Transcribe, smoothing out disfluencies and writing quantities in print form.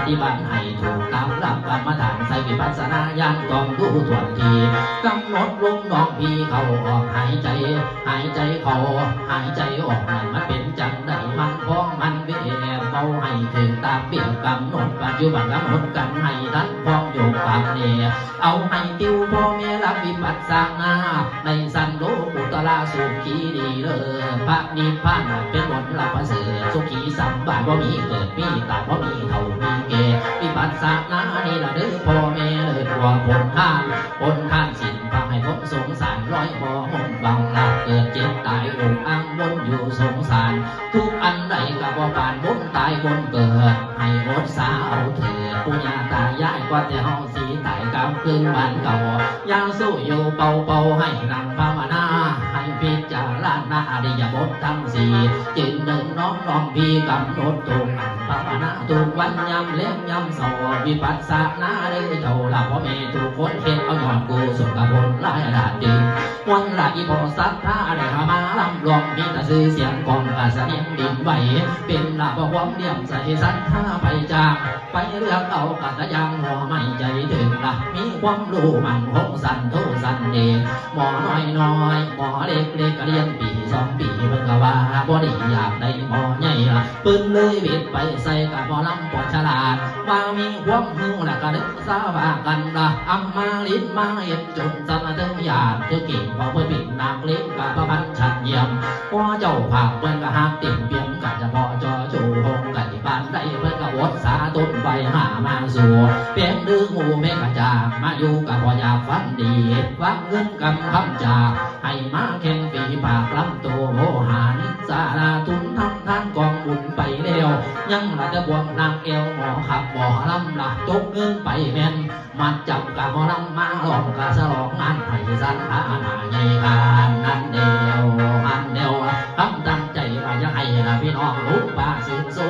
ฏิบัติให้ถูกตามหลักกรรมฐานใส่วิปัสสนาญาณต้องดูทวนทีกำหนดลมน้องพี่เขาออกหายใจเขาหายใจออกนั่นมันเป็นจังใดมันพ้องมันเวเบาให้ถึงตามเปี่ยกำหนดปัจจุบันกำหนดกันให้ท่านพ้องโยกปากเนี่ยเอาให้ติวพ่อแม่รักวิปัสสนาในสันโลกุตละสุขีดีเลยพระนิพพานเป็นบทละประเสริฐสุขีสัมบัติว่ามีเกิดมีตายว่ามีเท่ามีเกวิปัสสนานี่ละเด้อพ่อแม่เลยตัวผลทานสินพาให้พ้นสงสารร้อยบ่หงบังละเกิดเจ็บตายองค์อังวนอยู่สงสารทุกอันใดกับว่าผ่านบนตายบนเกิดให้อดสาเอาเถิดปุญญาตายายกว่าแต่เฮาสีตายกำคืนบ้านเก่ายางสู้อยู่เป่าให้นั่งภาวนาให้พิจารณาอริยบททั้งสี่จึงหนึ่งน้องพี่กำหนดถูกนั่งภาวนาถูกวันยำเลี้ยงยำเสาวิปัสสนาเด้อเจ้าละพ่อแม่ถูกคนเห็นเอาหย่อนกูสุขผลหลายดาดดีวันละอีพอสัทธาได้มาลำลองมีแต่ซื้อเสียงกองกระเสียงดินไหวเป็นละบ่ความเดี่ยมใส่สัทธาไปจากไปเลือกเอากัตยังหัวไม่ใจถึงละมีความรู้มันหกสันโทสันเดหมอน้อยหมอเล็กเรียนปี2 ปีเพิ่งก็ว่าบ่ได้อยากได้หมอใหญ่ปืนเลยวิดไปใส่กับหมอลำปอดฉลาดว่ามีความรู้และก็นึกสาบากันละอัมมาลิ้นมาเห็นจนสันเติมหยาดเธอเก่งพอเพื่อปิดนางเล็กกับพระพันชัดเยี่ยมพ่อเจ้าผากเพื่อนก็หักติ่มเปี่ยมกันจะพอจอจูหงไก่ปานได้เพื่อนก็วดสาต้นใบหามาสู่เพียงดื้อหูแม่กระจากมาอยู่กับพ่ออยากฟังดีฟังเงินกำคำจากให้มาแข่งปีปากลำตัวโมหานสาราทุนทำทานกองบุญไปเร็วยังละจะบวงนางเอวหมอขับหมอลำละจกเงินไปแม่นมาจับกับหมอลำมาหลอกกะสลอกงานให้สันหาหนาใหญ่การนั่นเดียวคำตั้งใจว่าจะให้ละพี่น้องลูกป้าสืบสู